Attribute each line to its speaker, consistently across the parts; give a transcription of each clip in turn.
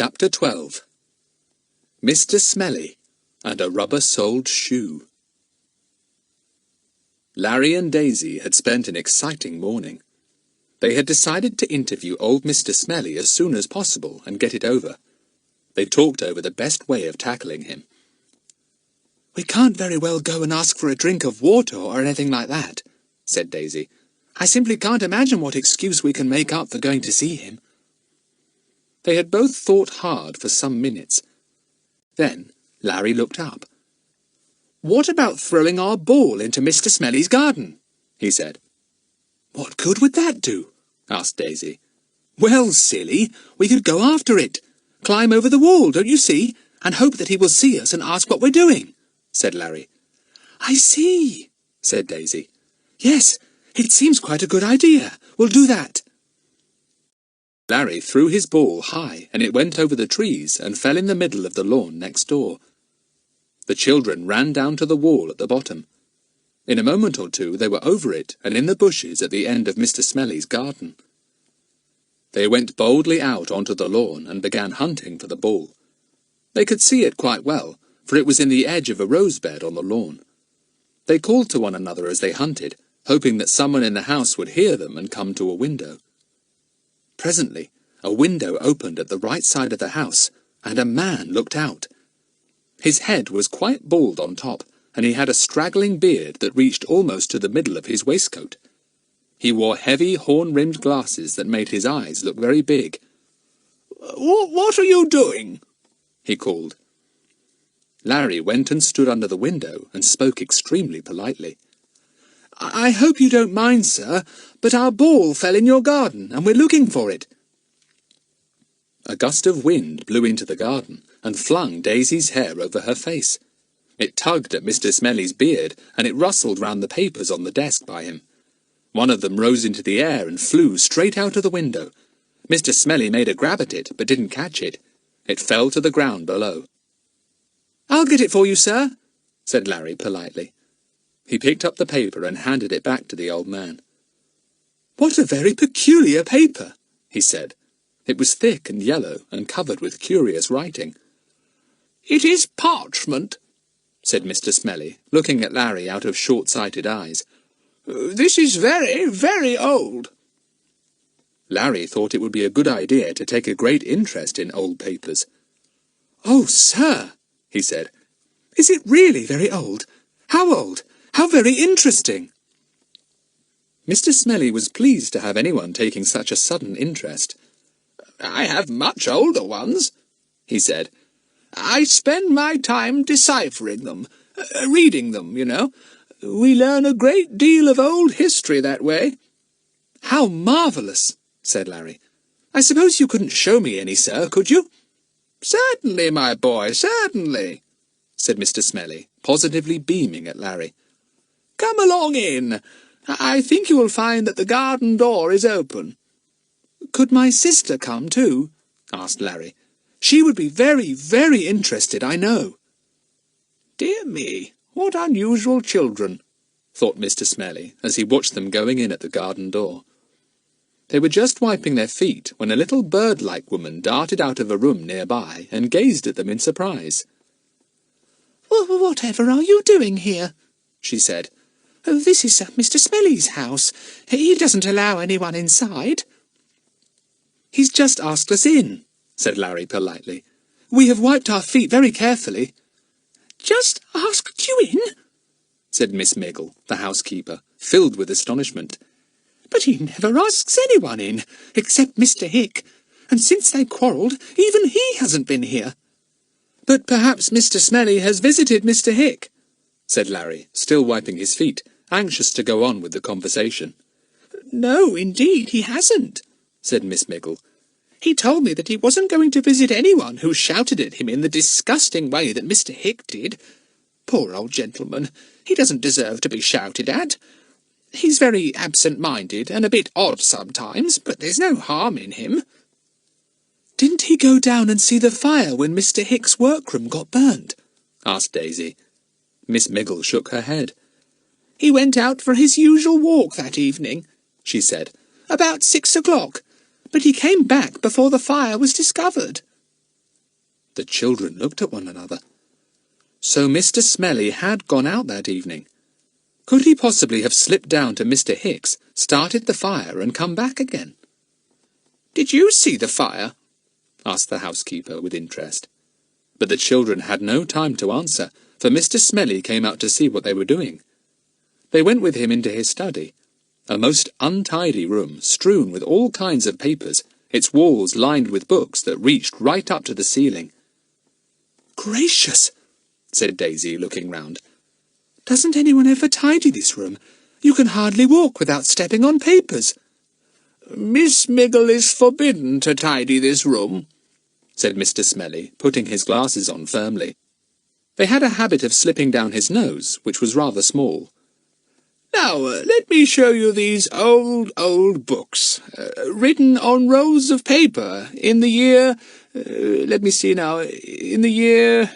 Speaker 1: Chapter 12. Mr. Smellie and a rubber-soled shoe. Larry and Daisy had spent an exciting morning. They had decided to interview old Mr. Smellie as soon as possible and get it over. They talked over the best way of tackling him. "We can't very well go and ask for a drink of water or anything like that," said Daisy. "I simply can't imagine what excuse we can make up for going to see him." They had both thought hard for some minutes. Then Larry looked up. "What about throwing our ball into Mr. Smellie's garden?" he said. "What good would that do?" asked Daisy. "Well, silly, we could go after it. Climb over the wall, don't you see, and hope that he will see us and ask what we're doing," said Larry. "I see," said Daisy. "Yes, it seems quite a good idea. We'll do that." Larry threw his ball high, and it went over the trees and fell in the middle of the lawn next door. The children ran down to the wall at the bottom. In a moment or two they were over it and in the bushes at the end of Mr. Smellie's garden. They went boldly out onto the lawn and began hunting for the ball. They could see it quite well, for it was in the edge of a rose bed on the lawn. They called to one another as they hunted, hoping that someone in the house would hear them and come to a window. Presently, a window opened at the right side of the house, and a man looked out. His head was quite bald on top, and he had a straggling beard that reached almost to the middle of his waistcoat. He wore heavy horn-rimmed glasses that made his eyes look very big. "What are you doing?" he called. Larry went and stood under the window and spoke extremely politely. "I hope you don't mind, sir, but our ball fell in your garden, and we're looking for it." A gust of wind blew into the garden and flung Daisy's hair over her face. It tugged at Mr. Smellie's beard, and it rustled round the papers on the desk by him. One of them rose into the air and flew straight out of the window. Mr. Smellie made a grab at it, but didn't catch it. It fell to the ground below. "I'll get it for you, sir," said Larry politely. He picked up the paper and handed it back to the old man. "What a very peculiar paper," he said. It was thick and yellow and covered with curious writing. "It is parchment," said Mr. Smellie, looking at Larry out of short-sighted eyes. "This is very, very old." Larry thought it would be a good idea to take a great interest in old papers. "Oh, sir," he said, "is it really very old? How old? How very interesting!" Mr. Smellie was pleased to have anyone taking such a sudden interest. "I have much older ones," he said. "I spend my time deciphering them, reading them, you know. We learn a great deal of old history that way." "How marvellous!" said Larry. "I suppose you couldn't show me any, sir, could you?" "Certainly, my boy, certainly," said Mr. Smellie, positively beaming at Larry. "Come along in. I think you will find that the garden door is open." "Could my sister come too?" asked Larry. "She would be very, very interested, I know." "Dear me, what unusual children," thought Mr. Smellie as he watched them going in at the garden door. They were just wiping their feet when a little bird-like woman darted out of a room nearby and gazed at them in surprise. "Whatever are you doing here?" she said. "Oh, this is Mr. Smellie's house. He doesn't allow anyone inside." "He's just asked us in," said Larry politely. "We have wiped our feet very carefully." "Just asked you in?" said Miss Miggle, the housekeeper, filled with astonishment. "But he never asks anyone in, except Mr. Hick, and since they quarrelled, even he hasn't been here." "But perhaps Mr. Smellie has visited Mr. Hick," said Larry, still wiping his feet, anxious to go on with the conversation. "No, indeed, he hasn't," said Miss Miggle. "He told me that he wasn't going to visit anyone who shouted at him in the disgusting way that Mr. Hick did. Poor old gentleman, he doesn't deserve to be shouted at. He's very absent-minded and a bit odd sometimes, but there's no harm in him." "Didn't he go down and see the fire when Mr. Hick's workroom got burnt?" asked Daisy. Miss Miggle shook her head. "He went out for his usual walk that evening," she said, "about 6 o'clock, but he came back before the fire was discovered." The children looked at one another. So Mr. Smellie had gone out that evening. Could he possibly have slipped down to Mr. Hicks, started the fire, and come back again? "Did you see the fire?" asked the housekeeper with interest. But the children had no time to answer, for Mr. Smellie came out to see what they were doing. They went with him into his study, a most untidy room, strewn with all kinds of papers, its walls lined with books that reached right up to the ceiling. "Gracious!" said Daisy, looking round. "Doesn't anyone ever tidy this room? You can hardly walk without stepping on papers." "Miss Miggle is forbidden to tidy this room," said Mr. Smellie, putting his glasses on firmly. They had a habit of slipping down his nose, which was rather small. "Now, let me show you these old books, written on rolls of paper, in the year, let me see now, in the year,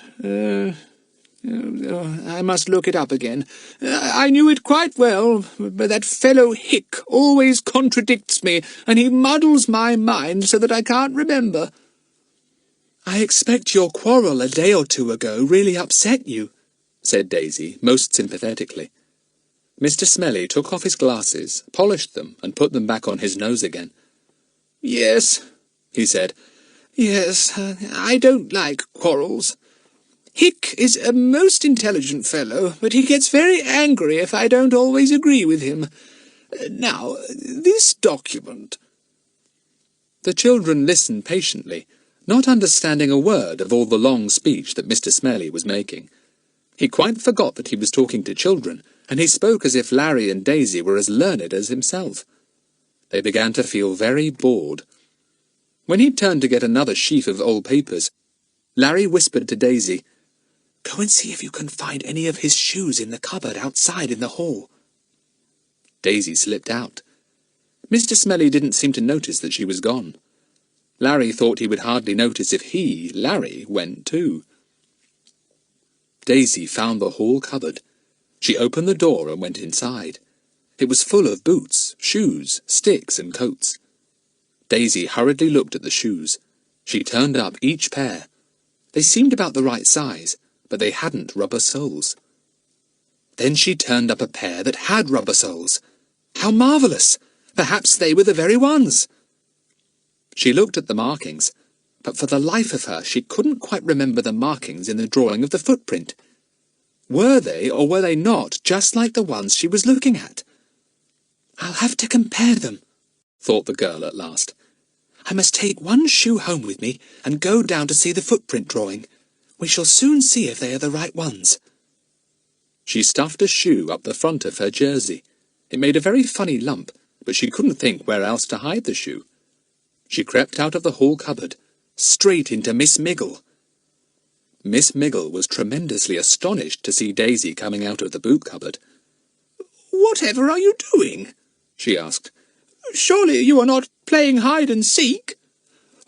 Speaker 1: I must look it up again. I knew it quite well, but that fellow Hick always contradicts me, and he muddles my mind so that I can't remember." "I expect your quarrel a day or two ago really upset you," said Daisy, most sympathetically. Mr. Smellie took off his glasses, polished them, and put them back on his nose again. "Yes," he said. "Yes, I don't like quarrels. Hick is a most intelligent fellow, but he gets very angry if I don't always agree with him. Now, this document—" The children listened patiently, not understanding a word of all the long speech that Mr. Smellie was making. He quite forgot that he was talking to children, and he spoke as if Larry and Daisy were as learned as himself. They began to feel very bored. When he turned to get another sheaf of old papers, Larry whispered to Daisy, "Go and see if you can find any of his shoes in the cupboard outside in the hall." Daisy slipped out. Mr. Smellie didn't seem to notice that she was gone. Larry thought he would hardly notice if he, Larry, went too. Daisy found the hall cupboard. She opened the door and went inside. It was full of boots, shoes, sticks, and coats. Daisy hurriedly looked at the shoes. She turned up each pair. They seemed about the right size, but they hadn't rubber soles. Then she turned up a pair that had rubber soles. How marvellous! Perhaps they were the very ones! She looked at the markings, but for the life of her she couldn't quite remember the markings in the drawing of the footprint. Were they, or were they not, just like the ones she was looking at? "I'll have to compare them," thought the girl at last. "I must take one shoe home with me and go down to see the footprint drawing. We shall soon see if they are the right ones." She stuffed a shoe up the front of her jersey. It made a very funny lump, but she couldn't think where else to hide the shoe. She crept out of the hall cupboard, straight into Miss Miggle. Miss Miggle was tremendously astonished to see Daisy coming out of the boot cupboard. "Whatever are you doing?" she asked. "Surely you are not playing hide-and-seek?"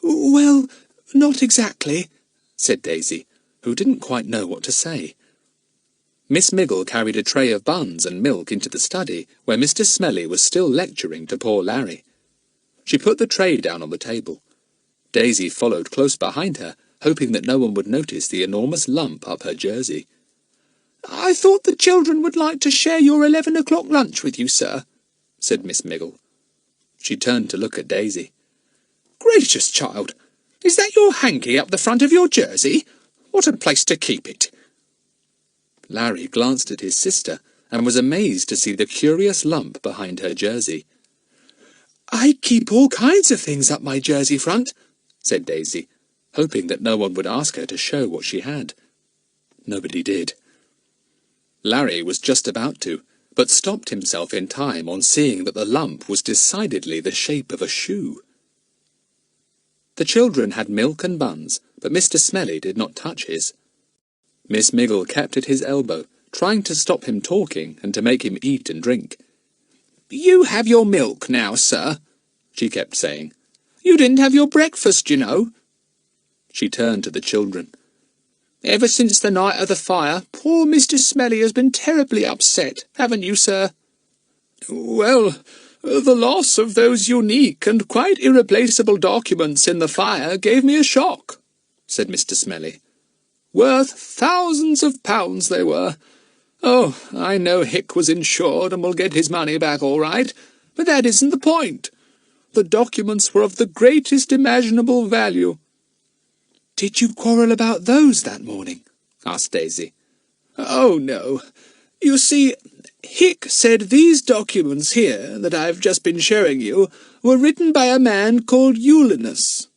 Speaker 1: "Well, not exactly," said Daisy, who didn't quite know what to say. Miss Miggle carried a tray of buns and milk into the study, where Mr. Smellie was still lecturing to poor Larry. She put the tray down on the table. Daisy followed close behind her, hoping that no one would notice the enormous lump up her jersey. "I thought the children would like to share your 11 o'clock lunch with you, sir," said Miss Miggle. She turned to look at Daisy. "Gracious, child! Is that your hanky up the front of your jersey? What a place to keep it!" Larry glanced at his sister, and was amazed to see the curious lump behind her jersey. "I keep all kinds of things up my jersey front," said Daisy, hoping that no one would ask her to show what she had. Nobody did. Larry was just about to, but stopped himself in time on seeing that the lump was decidedly the shape of a shoe. The children had milk and buns, but Mr. Smellie did not touch his. Miss Miggle kept at his elbow, trying to stop him talking and to make him eat and drink. "You have your milk now, sir," she kept saying. "You didn't have your breakfast, you know." She turned to the children. "Ever since the night of the fire, poor Mr. Smellie has been terribly upset, haven't you, sir?" "Well, the loss of those unique and quite irreplaceable documents in the fire gave me a shock," said Mr. Smellie. "Worth thousands of pounds they were. Oh, I know Hick was insured and will get his money back all right, but that isn't the point. The documents were of the greatest imaginable value." "Did you quarrel about those that morning?" asked Daisy. "Oh, no. You see, Hick said these documents here, that I've just been showing you, were written by a man called Uranus,"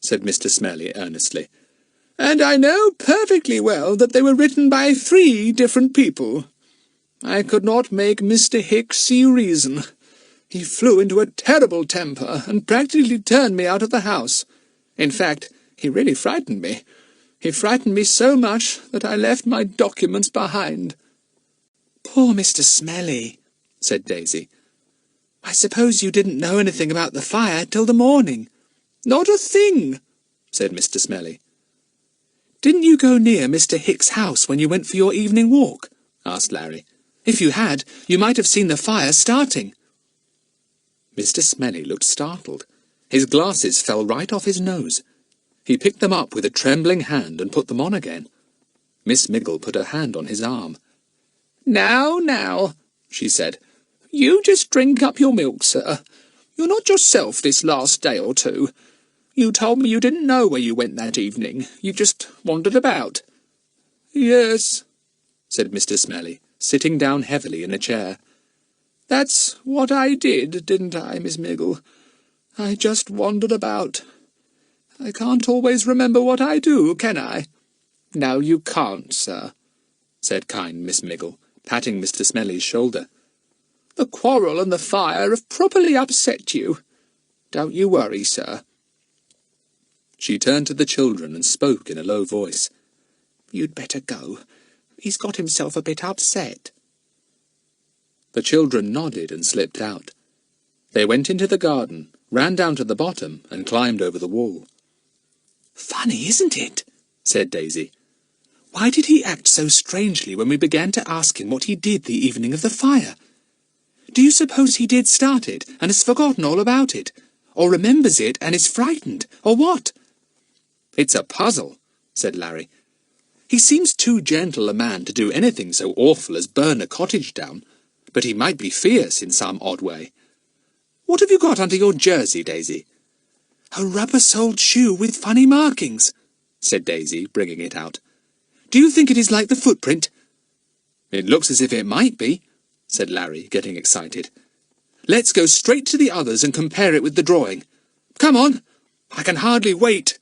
Speaker 1: said Mr. Smellie earnestly. "And I know perfectly well that they were written by 3 different people. I could not make Mr. Hick see reason. He flew into a terrible temper and practically turned me out of the house. In fact, he really frightened me. He frightened me so much that I left my documents behind." "Poor Mr. Smellie," said Daisy. "I suppose you didn't know anything about the fire till the morning." "Not a thing," said Mr. Smellie. "Didn't you go near Mr. Hick's house when you went for your evening walk?" asked Larry. "If you had, you might have seen the fire starting." Mr. Smellie looked startled. His glasses fell right off his nose. He picked them up with a trembling hand and put them on again. Miss Miggle put her hand on his arm. Now, she said. "You just drink up your milk, sir. You're not yourself this last day or 2. You told me you didn't know where you went that evening. You just wandered about." "Yes," said Mr. Smellie, sitting down heavily in a chair. "That's what I did, didn't I, Miss Miggle? I just wandered about. I can't always remember what I do, can I?" "No, you can't, sir," said kind Miss Miggle, patting Mr. Smellie's shoulder. "The quarrel and the fire have properly upset you. Don't you worry, sir." She turned to the children and spoke in a low voice. "You'd better go. He's got himself a bit upset." The children nodded and slipped out. They went into the garden, ran down to the bottom, and climbed over the wall. "Funny, isn't it?" said Daisy. "Why did he act so strangely when we began to ask him what he did the evening of the fire? Do you suppose he did start it, and has forgotten all about it? Or remembers it and is frightened? Or what?" "It's a puzzle," said Larry. "He seems too gentle a man to do anything so awful as burn a cottage down, but he might be fierce in some odd way. What have you got under your jersey, Daisy?" "A rubber-soled shoe with funny markings," said Daisy, bringing it out. "Do you think it is like the footprint?" "It looks as if it might be," said Larry, getting excited. "Let's go straight to the others and compare it with the drawing. Come on! I can hardly wait."